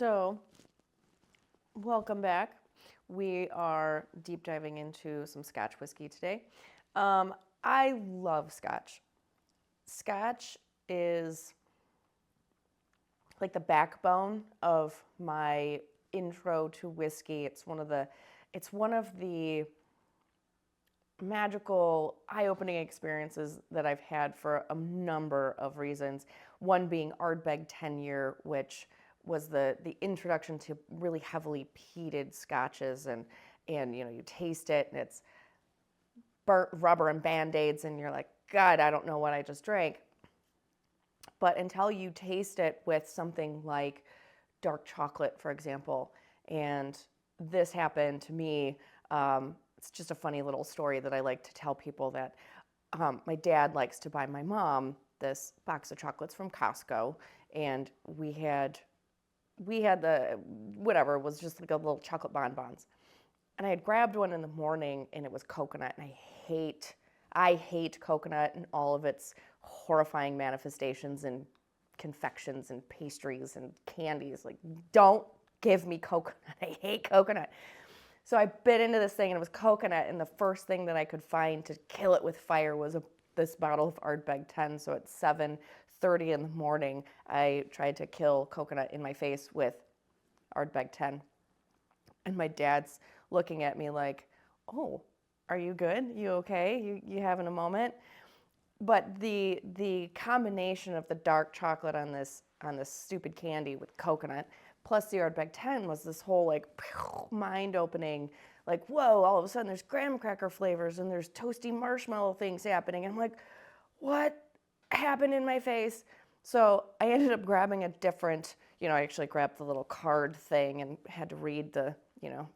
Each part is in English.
So, welcome back. We are deep diving into some Scotch whiskey today. I love Scotch. Scotch is like the backbone of my intro to whiskey. It's one of the magical, eye-opening experiences that I've had for a number of reasons. One being Ardbeg 10-year, which was the introduction to really heavily peated scotches, and you taste it and it's burnt rubber and band-aids and you're like, God, I don't know what I just drank. But until you taste it with something like dark chocolate, for example, and this happened to me. It's just a funny little story that I like to tell people that my dad likes to buy my mom this box of chocolates from Costco, and we had the whatever, it was just like a little chocolate bonbons. And I had grabbed one in the morning and it was coconut, and I hate coconut and all of its horrifying manifestations and confections and pastries and candies. Like, don't give me coconut. I hate coconut. So I bit into this thing and it was coconut, and the first thing that I could find to kill it with fire was this bottle of Ardbeg 10. So at 7:30 in the morning, I tried to kill coconut in my face with Ardbeg 10. And my dad's looking at me like, oh, are you good? You okay? You having a moment? But the combination of the dark chocolate on this stupid candy with coconut, plus the Ardbeg 10, was this whole like mind-opening, like, whoa, all of a sudden there's graham cracker flavors and there's toasty marshmallow things happening. And I'm like, what happened in my face? So I ended up grabbing a different, I actually grabbed the little card thing and had to read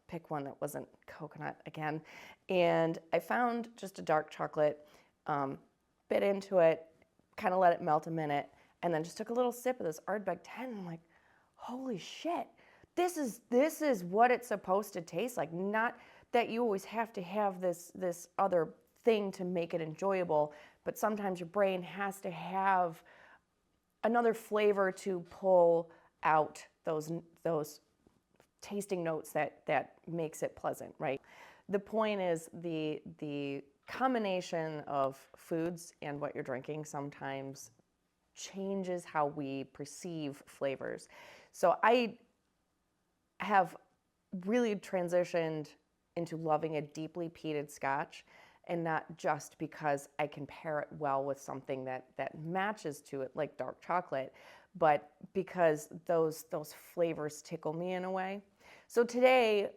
pick one that wasn't coconut again. And I found just a dark chocolate, bit into it, kind of let it melt a minute, and then just took a little sip of this Ardbeg 10. And I'm like, holy shit, this is what it's supposed to taste like. Not that you always have to have this other thing to make it enjoyable, but sometimes your brain has to have another flavor to pull out those tasting notes that makes it pleasant, right? The point is the combination of foods and what you're drinking sometimes changes how we perceive flavors. So I have really transitioned into loving a deeply peated Scotch, and not just because I can pair it well with something that matches to it, like dark chocolate, but because those flavors tickle me in a way. So today,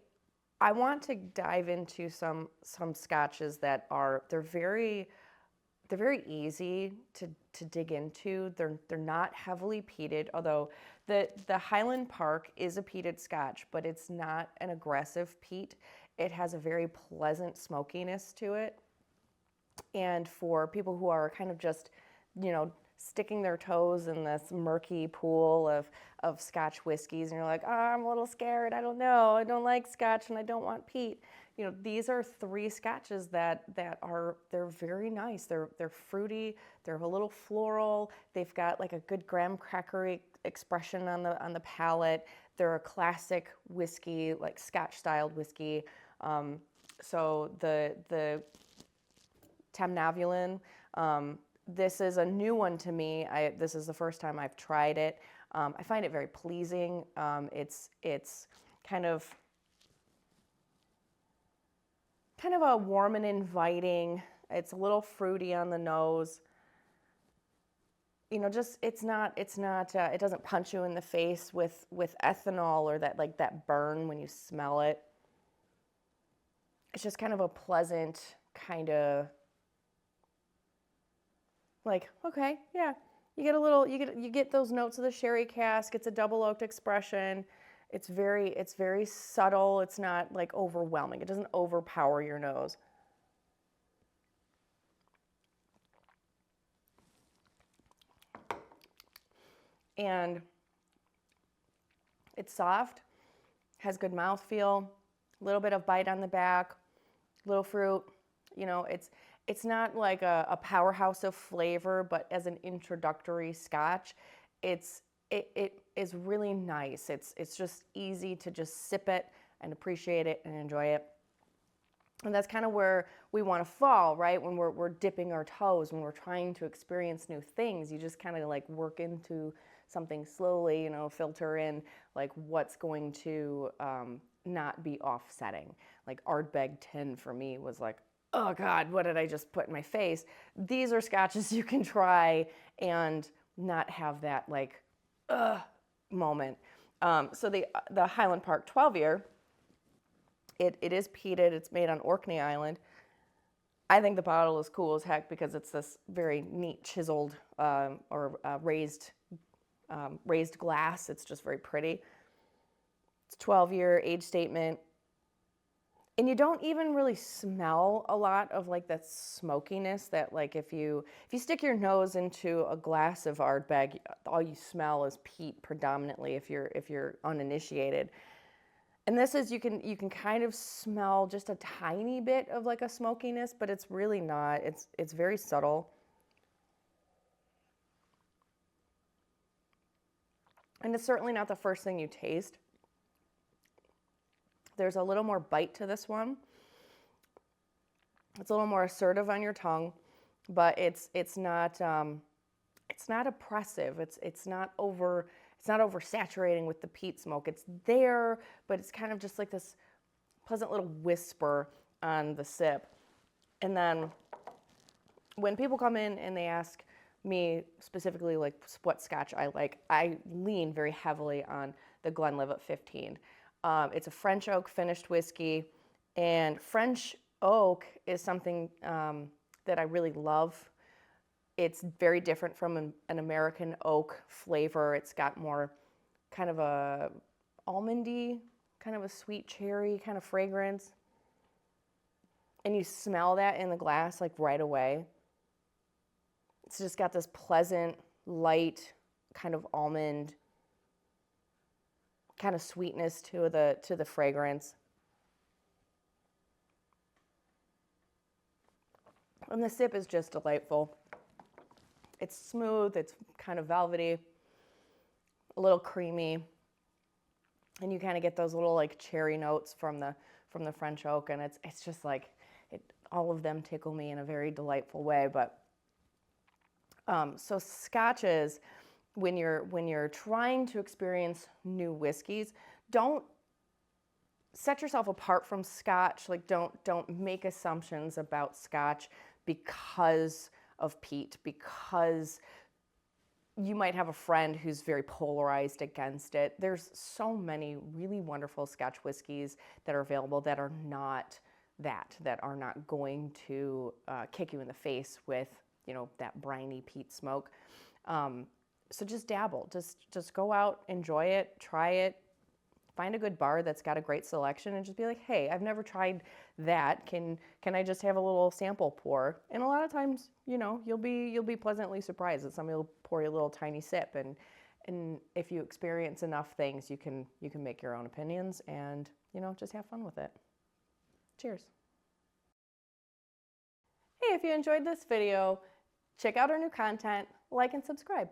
I want to dive into some scotches that they're very easy to dig into. They're not heavily peated, although the Highland Park is a peated Scotch, but it's not an aggressive peat. It has a very pleasant smokiness to it. And for people who are kind of just, sticking their toes in this murky pool of Scotch whiskeys, and you're like, oh, I'm a little scared, I don't know, I don't like Scotch and I don't want peat. These are three Scotches they're very nice. They're fruity, they're a little floral, they've got like a good graham crackery expression on the palate. They're a classic whiskey, like Scotch styled whiskey. So the Tamnavulin, this is a new one to me. This is the first time I've tried it. I find it very pleasing. It's kind of a warm and inviting. It's a little fruity on the nose. It doesn't punch you in the face with ethanol or that burn when you smell it. It's just kind of a pleasant kind of like, okay, yeah, you get those notes of the sherry cask. It's a double oaked expression. It's very subtle. It's not like overwhelming. It doesn't overpower your nose. And it's soft, has good mouthfeel, a little bit of bite on the back, little fruit. It's not like a powerhouse of flavor, but as an introductory Scotch, it is really nice. It's just easy to just sip it and appreciate it and enjoy it. And that's kind of where we want to fall, right? When we're dipping our toes, when we're trying to experience new things, you just kind of like work into something slowly, you know, filter in like what's going to not be offsetting. Like Ardbeg 10 for me was like, oh God, what did I just put in my face? These are scotches you can try and not have that like, moment. So the Highland Park 12-year, it is peated. It's made on Orkney Island. I think the bottle is cool as heck because it's this very neat chiseled raised glass. It's just very pretty. It's 12-year age statement. And you don't even really smell a lot of like that smokiness that like if you stick your nose into a glass of Ardbeg, all you smell is peat predominantly if you're uninitiated. And this is, you can kind of smell just a tiny bit of like a smokiness, but it's really not. It's very subtle. And it's certainly not the first thing you taste. There's a little more bite to this one. It's a little more assertive on your tongue, but it's not oppressive. It's not oversaturating with the peat smoke. It's there, but it's kind of just like this pleasant little whisper on the sip. And then when people come in and they ask me specifically like what scotch I like, I lean very heavily on the Glenlivet 15. It's a French oak finished whiskey, and French oak is something that I really love. It's very different from an American oak flavor. It's got more kind of a almondy, kind of a sweet cherry kind of fragrance. And you smell that in the glass like right away. It's just got this pleasant, light kind of almond kind of sweetness to the fragrance. And the sip is just delightful. It's smooth, it's kind of velvety, a little creamy, and you kind of get those little like cherry notes from the French oak, and it's just like all of them tickle me in a very delightful way. But so scotches, when you're trying to experience new whiskeys, don't set yourself apart from scotch. Like don't make assumptions about scotch because of peat, because you might have a friend who's very polarized against it. There's so many really wonderful Scotch whiskeys that are available that are not going to kick you in the face with, you know, that briny peat smoke. So just dabble, just go out, enjoy it, try it, find a good bar that's got a great selection, and just be like, hey, I've never tried that. Can I just have a little sample pour? And a lot of times, you know, you'll be pleasantly surprised that somebody will pour you a little tiny sip, and if you experience enough things, you can make your own opinions and, you know, just have fun with it. Cheers. Hey, if you enjoyed this video, check out our new content, like and subscribe.